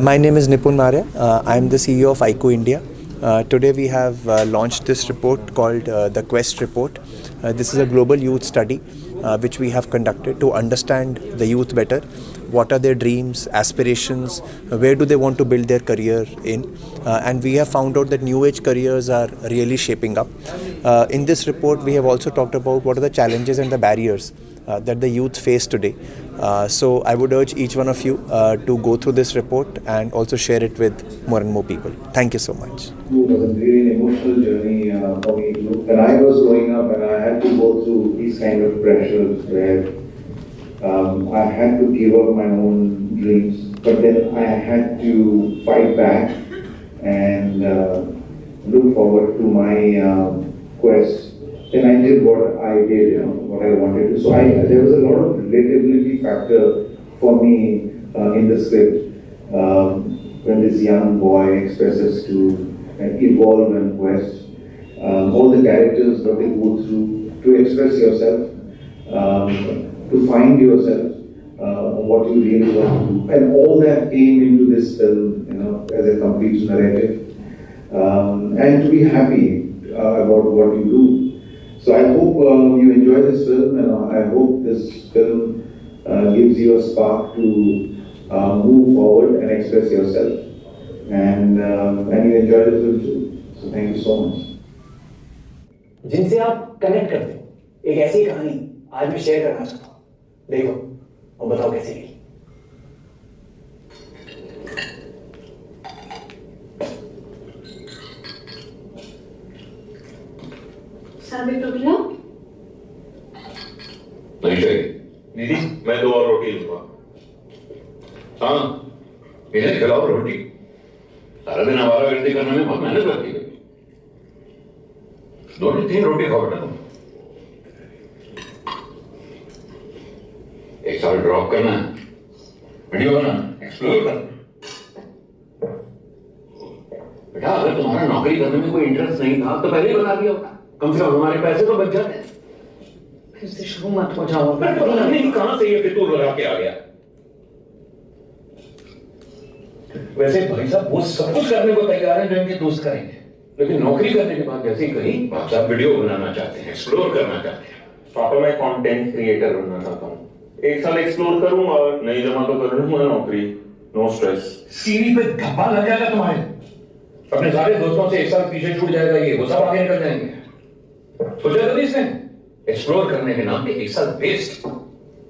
My name is Nipun Maurya. I am the CEO of ICO India. Today we have launched this report called the Quest Report. This is a global youth study which we have conducted to understand the youth better. What are their dreams, aspirations, where do they want to build their career in, and we have found out that new age careers are really shaping up. In this report we have also talked about what are the challenges and the barriers that the youth face today. So I would urge each one of you to go through this report and also share it with more and more people. Thank you so much. It was a really emotional journey for me. When I was growing up and I had to go through these kind of pressures where I had to give up my own dreams, but then I had to fight back and look forward to my quest. Then I did what I did, what I wanted to. So there was a lot of relatability factor for me in the script when this young boy expresses to evolve and quest. All the characters, what they go through to express yourself, to find yourself, what you really want to do. And all that came into this film, as a complete narrative. And to be happy about what you do. So I hope you enjoy this film, and I hope this film gives you a spark to move forward and express yourself. And you enjoy the film too. So thank you so much. जिनसे आप connect करते हो, एक ऐसी कहानी आज मैं share करना चाहता हूँ. देखो और बताओ कैसी लगी. साबित टोकरा नहीं चाहिए दीदी. मैं 2 और रोटी लूंगा. हाँ, इन्हें खिलाओ रोटी. सारा दिन आवारागर्दी करने में बहुत मेहनत लगती है. 2-3 रोटी खाओ बेटा. एक साल ड्रॉप करना है, वीडियो बनाना, एक्सप्लोर करना. बेटा अगर तुम्हारा नौकरी करने में कोई इंटरेस्ट नहीं था तो पहले ही बता दिया होता. कम से कम हमारे पैसे तो बच जाते. फिर से शुरू मत हो जाओ. पता नहीं कहां से ये फितूर लगा के आ गया. वैसे भाई साहब वो सब कुछ करने को तैयार है जो इनके दोस्त करेंगे, लेकिन नौकरी करने के बाद जैसे ही कहीं आप वीडियो बनाना चाहते हैं, एक्सप्लोर करना चाहते हैं. पापा मैं कंटेंट क्रिएटर बनना चाहता हूँ. 1 साल एक्सप्लोर करूंगा, नहीं जमा तो कर लूंगा नौकरी. No stress. सीवी पे धब्बा लग जाएगा तुम्हारे. अपने सारे दोस्तों से 1 साल पीछे छूट जाएगा. ये वो सब आगे निकल जाएंगे. सोचा कभी इसने एक्सप्लोर करने के नाम पे 1 साल वेस्ट.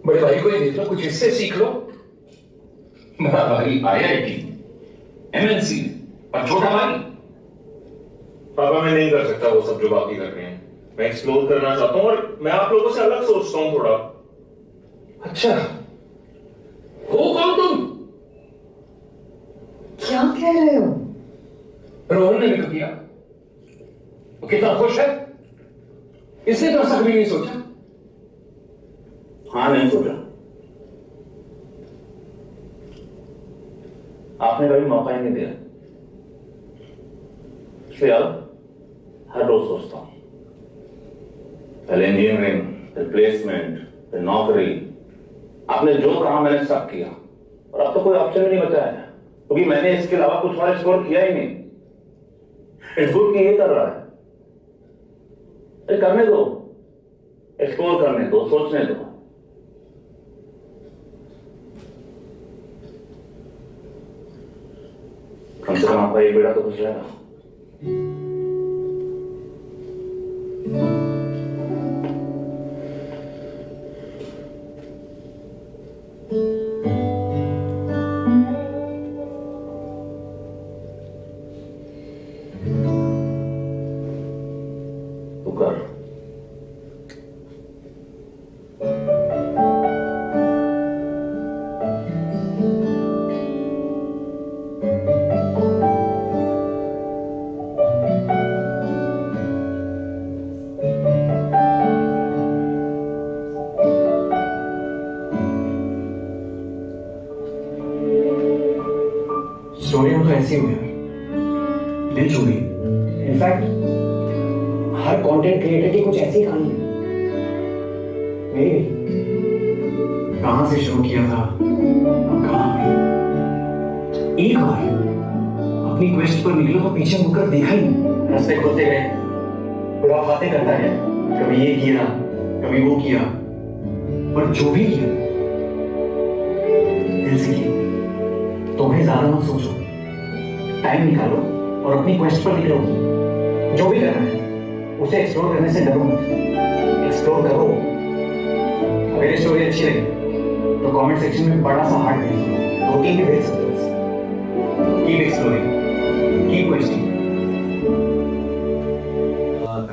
बड़े भाई को ही देख लो, कुछ इससे सीख लो. बड़ा भाई IIT, MNC और छोटा भाई. पापा मैं नहीं कर सकता वो सब जो बाकी कर रहे हैं. मैं एक्सप्लोर करना चाहता हूँ और मैं आप लोगों से अलग सोचता हूँ थोड़ा. अच्छा, हो कौन तुम? क्या कह रहे हो? रोहन ने भी तो किया. वो कितना खुश है. इसने तो ऐसा कभी नहीं सोचा. हाँ नहीं सोचा. आपने कभी मौका ही नहीं दिया. इसलिए अब हर रोज सोचता हूं. पहले इंजीनियरिंग, फिर प्लेसमेंट, फिर नौकरी. आपने जो कहा मैंने सब किया और अब तो कोई ऑप्शन भी नहीं बचा है, क्योंकि मैंने इसके अलावा कुछ और एक्सप्लोर किया ही नहीं. इट्स गुड कि ये कर रहा है. करने दो, एक्सप्लोर करने दो, सोचने दो. कम से कम आपका एक बेटा तो खुश रहेगा. तू कर. स्टोरी तो ऐसी हुई है, दिल छूटी. इनफैक्ट हर कंटेंट क्रिएटर की कुछ ऐसी कहानी है. मेरी कहां से शुरू किया था, अब कहां एक बार अपनी क्वेस्ट पर निकलो तो पीछे मुड़कर देखा ही नहीं। रास्ते खोलते गए, पूरा बातें करता है, कभी ये किया कभी वो किया, पर जो भी किया दिल से किया। तुम्हें ज्यादा मत सोचो, टाइम निकालो और अपनी क्वेस्ट पर निकलो। जो भी करना है उसे एक्सप्लोर करने से डरो मत, एक्सप्लोर करो। अगर ये स्टोरी अच्छी लगी तो कमेंट सेक्शन में बड़ा सा हार्ट भेज दो, 2-3 भी भेज सकते हो। Keep exploring, keep questioning.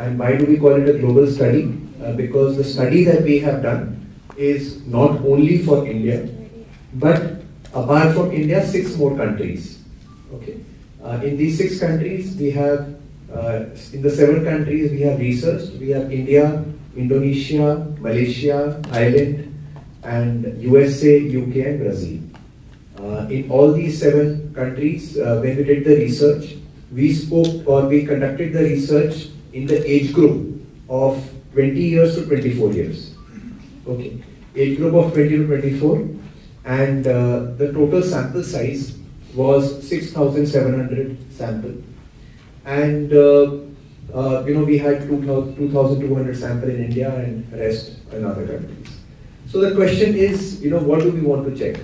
And why do we call it a global study? Because the study that we have done is not only for India, but apart from India, 6 more countries. Okay. In these 6 countries, we have, in the 7 countries we have researched. We have India, Indonesia, Malaysia, Thailand, and USA, UK, and Brazil. In all these 7 countries, when we did the research, we conducted the research in the age group of 20 years to 24 years. Okay, age group of 20 to 24, and the total sample size was 6,700 sample, and we had 2,200 sample in India and rest in other countries. So the question is, what do we want to check?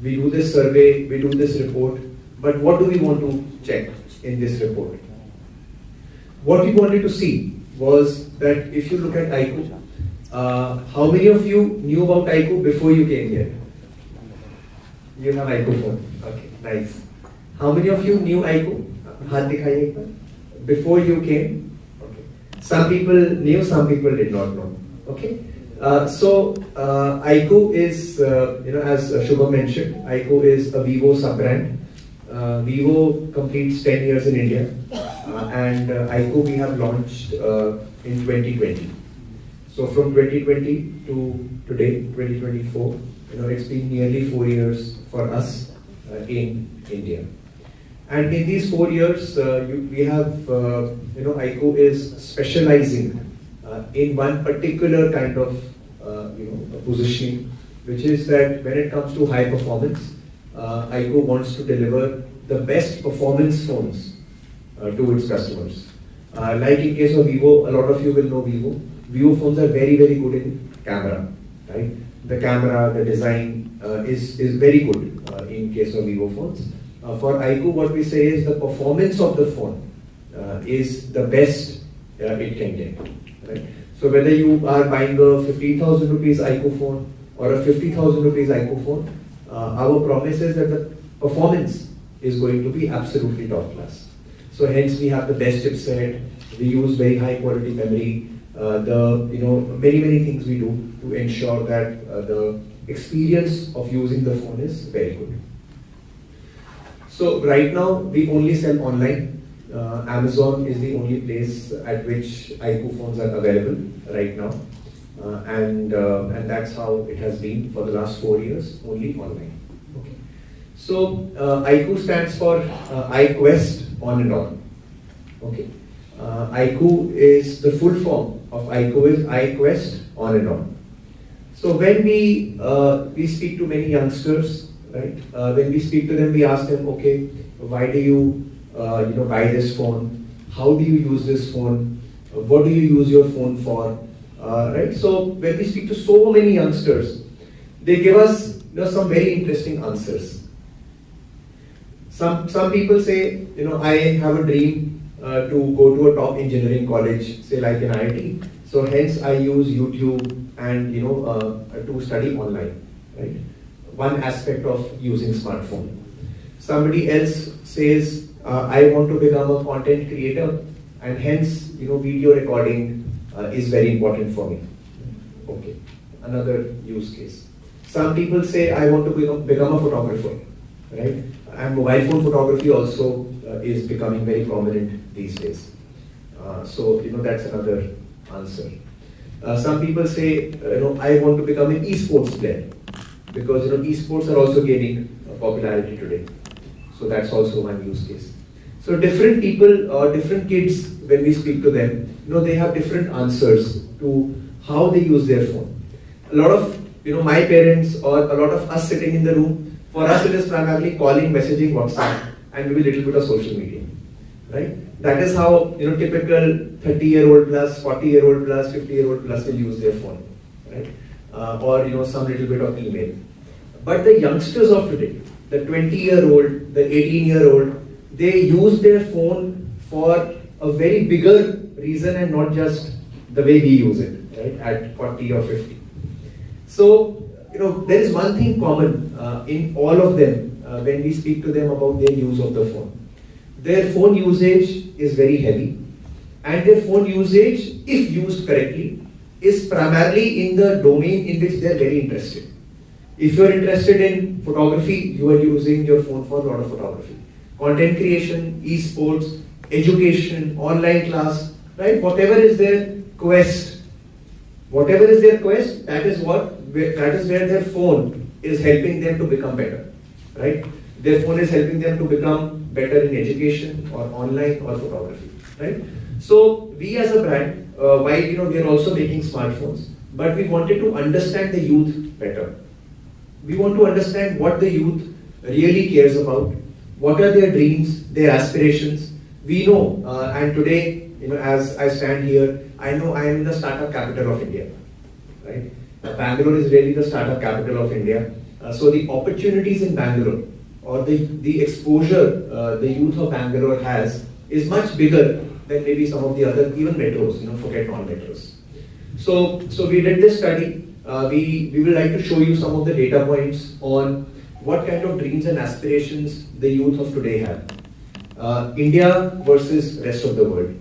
We do this survey, we do this report, but what do we want to check in this report? What we wanted to see was that if you look at ICU, how many of you knew about ICU before you came here? You have ICU phone. Okay, nice. How many of you knew ICU? Haath dikhaiye ek baar. Before you came? Okay. Some people knew, some people did not know. Okay. So ICU is, as Shubham mentioned, ICU is a Vivo sub-brand. Vivo completes 10 years in India, and ICU we have launched in 2020. So from 2020 to today, 2024, it's been nearly 4 years for us in India. And in these 4 years, we have, ICU is specializing in one particular kind of, positioning, which is that when it comes to high performance, ICU wants to deliver the best performance phones to its customers. Like in case of Vivo, a lot of you will know Vivo. Vivo phones are very, very good in camera, right? The camera, the design is very good in case of Vivo phones. For ICU, what we say is the performance of the phone is the best it can get, right? So whether you are buying a 15,000 rupees ICU phone or a 50,000 rupees ICU phone, our promise is that the performance is going to be absolutely top class. So hence we have the best chipset, we use very high quality memory, many things we do to ensure that the experience of using the phone is very good. So right now we only sell online. Amazon is the only place at which ICU phones are available right now, and that's how it has been for the last 4 years, only online. Okay. So ICU stands for iQuest on and on. Okay. ICU is the full form of ICU is iQuest on and on. So when we speak to many youngsters, right? When we speak to them, we ask them, okay, why do you buy this phone? How do you use this phone? What do you use your phone for? Right? So when we speak to so many youngsters, they give us some very interesting answers. Some people say, I have a dream to go to a top engineering college, say like an IIT. So hence I use YouTube and to study online, right? One aspect of using smartphone. Somebody else says, I want to become a content creator, and hence video recording is very important for me. Okay, another use case. Some people say, I want to become a photographer, right? And mobile phone photography also is becoming very prominent these days. So that's another answer. Some people say, I want to become an esports player, because esports are also gaining popularity today. So that's also one use case. So different people or different kids, when we speak to them, they have different answers to how they use their phone. A lot of my parents or a lot of us sitting in the room, For us, it is primarily calling, messaging, WhatsApp, and maybe a little bit of social media, right? That is how typical 30-year-old plus, 40-year-old plus, 50-year-old plus will use their phone, right? Or some little bit of email. But the youngsters of today, the 20-year-old, the 18-year-old, they use their phone for a very bigger reason and not just the way we use it, right? At 40 or 50. So, there is one thing common in all of them when we speak to them about their use of the phone. Their phone usage is very heavy, and their phone usage, if used correctly, is primarily in the domain in which they are very interested. If you are interested in photography, you are using your phone for a lot of photography. Content creation, esports, education, online class, right? Whatever is their quest, that is where their phone is helping them to become better, right? Their phone is helping them to become better in education or online or photography, right? So we as a brand, while we are also making smartphones, but we wanted to understand the youth better. We want to understand what the youth really cares about, what are their dreams, their aspirations. We know, and today, as I stand here, I know I am in the startup capital of India, right? Bangalore is really the startup capital of India. So the opportunities in Bangalore, or the exposure the youth of Bangalore has, is much bigger than maybe some of the other, even metros, forget non-metros. So we did this study. We will like to show you some of the data points on what kind of dreams and aspirations the youth of today have. India versus rest of the world,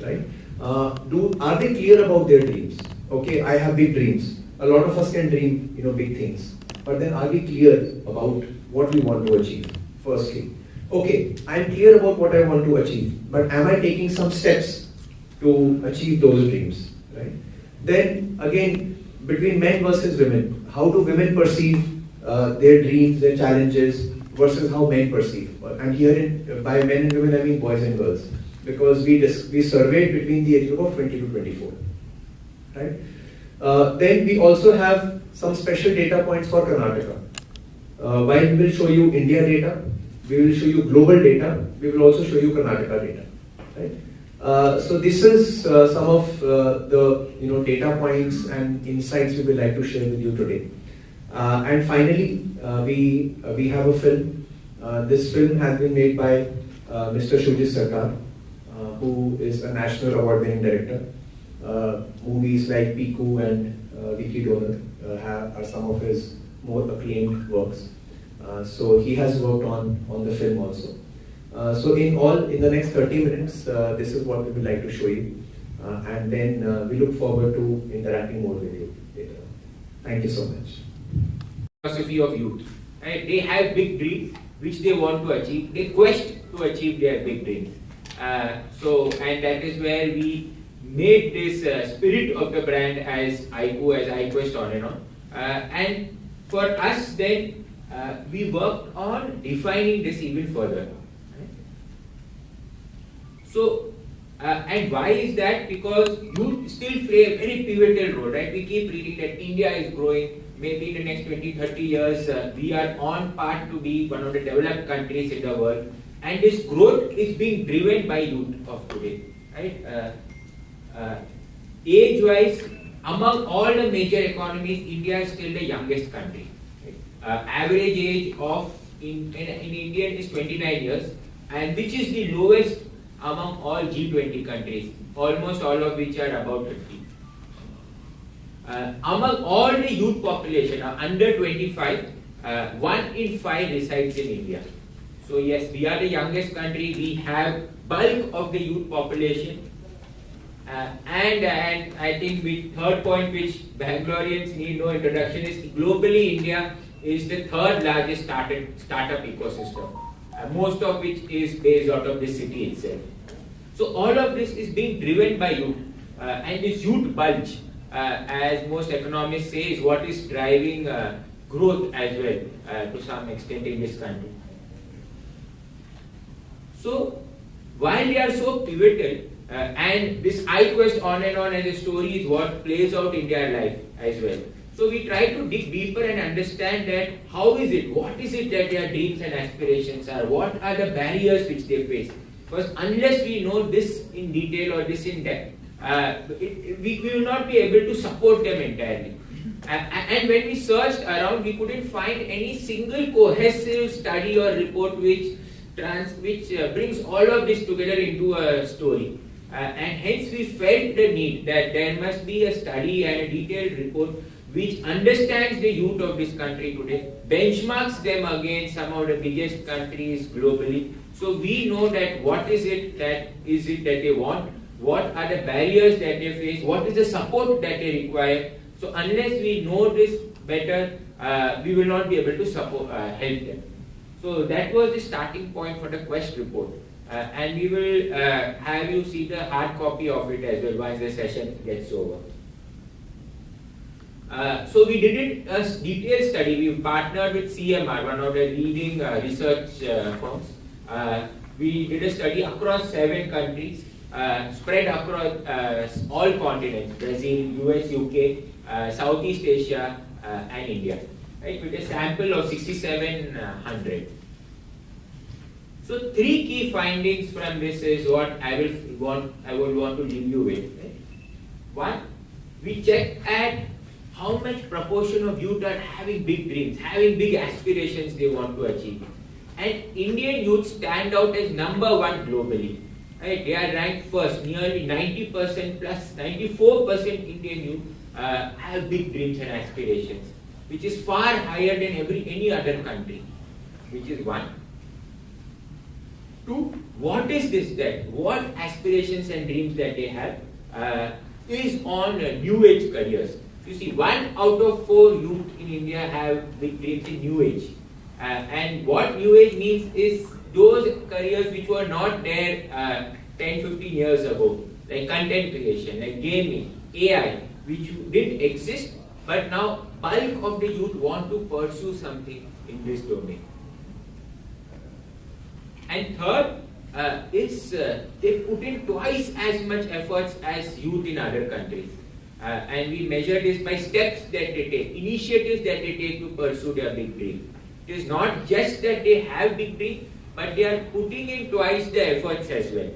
right? Are they clear about their dreams? Okay, I have big dreams. A lot of us can dream, big things. But then are we clear about what we want to achieve? Firstly, okay, I'm clear about what I want to achieve, but am I taking some steps to achieve those dreams, right? Then again, between men versus women, how do women perceive their dreams, their challenges, versus how men perceive? And here by men and women, I mean boys and girls, because we surveyed between the age group of 20 to 24, right? Then we also have some special data points for Karnataka. While we will show you India data, we will show you global data, we will also show you Karnataka data, right? So this is some of the data points and insights we would like to share with you today. And finally, we have a film. This film has been made by Mr. Shujit Sarkar, who is a national award-winning director. Movies like Piku and Vicky Donor are some of his more acclaimed works. So he has worked on the film also. So in the next 30 minutes, this is what we would like to show you. And then we look forward to interacting more with you later. Thank you so much. Philosophy of youth. And they have big dreams which they want to achieve. They quest to achieve their big dreams. And that is where we made this spirit of the brand as iQOO, as iQuest on and on. And for us then, we worked on defining this even further. So, and why is that? Because youth still play a very pivotal role, right? We keep reading that India is growing. Maybe in the next 20, 30 years, we are on path to be one of the developed countries in the world. And this growth is being driven by youth of today, right? Age-wise, among all the major economies, India is still the youngest country. Right? Average age of in India is 29 years, and which is the lowest among all G20 countries, almost all of which are about 50. Among all the youth population under 25, 1 in 5 resides in India. So yes, we are the youngest country. We have bulk of the youth population, and I think the third point which Bangaloreans need no introduction is globally India is the third largest startup ecosystem, most of which is based out of the city itself. So all of this is being driven by youth, and this youth bulge, as most economists say, is what is driving growth as well to some extent in this country. So while they are so pivotal, and this iQuest on and on as a story is what plays out in their life as well. So we try to dig deeper and understand that how is it, what is it that their dreams and aspirations are, what are the barriers which they face. Because unless we know this in detail or this in depth, we will not be able to support them entirely. And when we searched around, we couldn't find any single cohesive study or report which brings all of this together into a story. And hence we felt the need that there must be a study and a detailed report which understands the youth of this country today, benchmarks them against some of the biggest countries globally. So we know that what is it that they want, what are the barriers that they face, what is the support that they require. So unless we know this better, we will not be able to help them. So that was the starting point for the Quest report. And we will have you see the hard copy of it as well once the session gets over. So we did a detailed study. We partnered with CMR, one of the leading research firms. We did a study across 7 countries, spread across all continents: Brazil, US, UK, Southeast Asia, and India. Right, with a sample of 6,700. So 3 key findings from this is what I would want to leave you with. Right? One, we checked at how much proportion of youth are having big dreams, having big aspirations they want to achieve. And Indian youth stand out as number 1 globally. Right? They are ranked first. Nearly 90% plus 94% Indian youth have big dreams and aspirations, which is far higher than any other country, which is 1. 2, what is this that? What aspirations and dreams that they have is on new age careers. You see, 1 out of 4 youth in India have big dreams in new age. And what new age means is those careers which were not there 10-15 years ago, like content creation, like gaming, AI, which didn't exist, but now bulk of the youth want to pursue something in this domain. And third is they put in twice as much efforts as youth in other countries. And we measure this by steps that they take, initiatives that they take to pursue their big dream. It is not just that they have big dream, but they are putting in twice the efforts as well.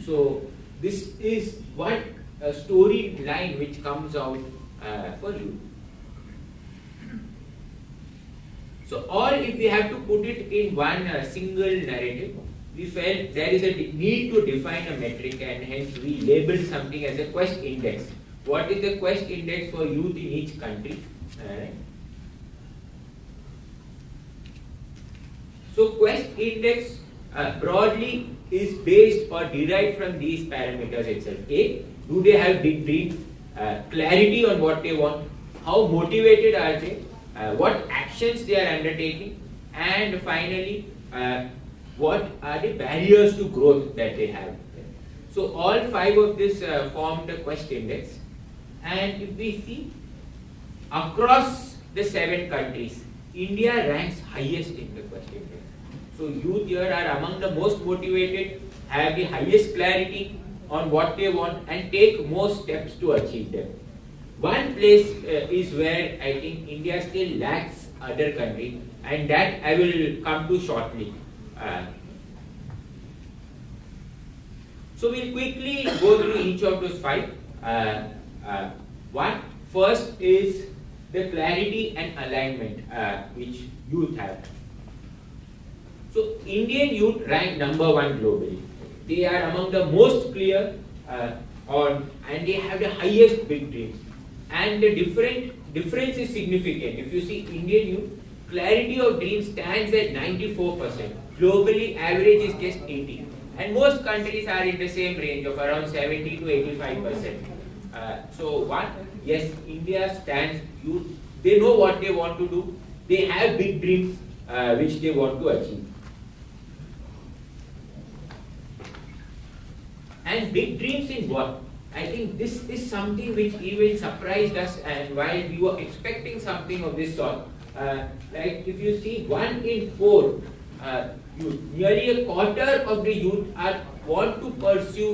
So this is one storyline which comes out for you. So all, if we have to put it in one single narrative, we felt there is a need to define a metric, and hence we labeled something as a Quest index. What is the Quest index for youth in each country? So Quest index broadly is based or derived from these parameters itself. A, do they have big dreams? Clarity on what they want? How motivated are they? What actions they are undertaking? And finally, what are the barriers to growth that they have? So all 5 of this form the Quest index. And if we see across the 7 countries, India ranks highest in the Quest index. So youth here are among the most motivated, have the highest clarity on what they want, and take more steps to achieve them. One place is where I think India still lacks other countries, and that I will come to shortly. So we'll quickly go through each of those 5. First is the clarity and alignment which youth have. So Indian youth rank number 1 globally. They are among the most clear and they have the highest big dreams. And the difference is significant. If you see Indian youth, clarity of dreams stands at 94%. Globally, average is just 80%. And most countries are in the same range of around 70 to 85%. So yes, India stands youth. They know what they want to do. They have big dreams which they want to achieve. And big dreams in what? I think this is something which even surprised us, and while we were expecting something of this sort, like if you see 1 in 4 youth, nearly a quarter of the youth want to pursue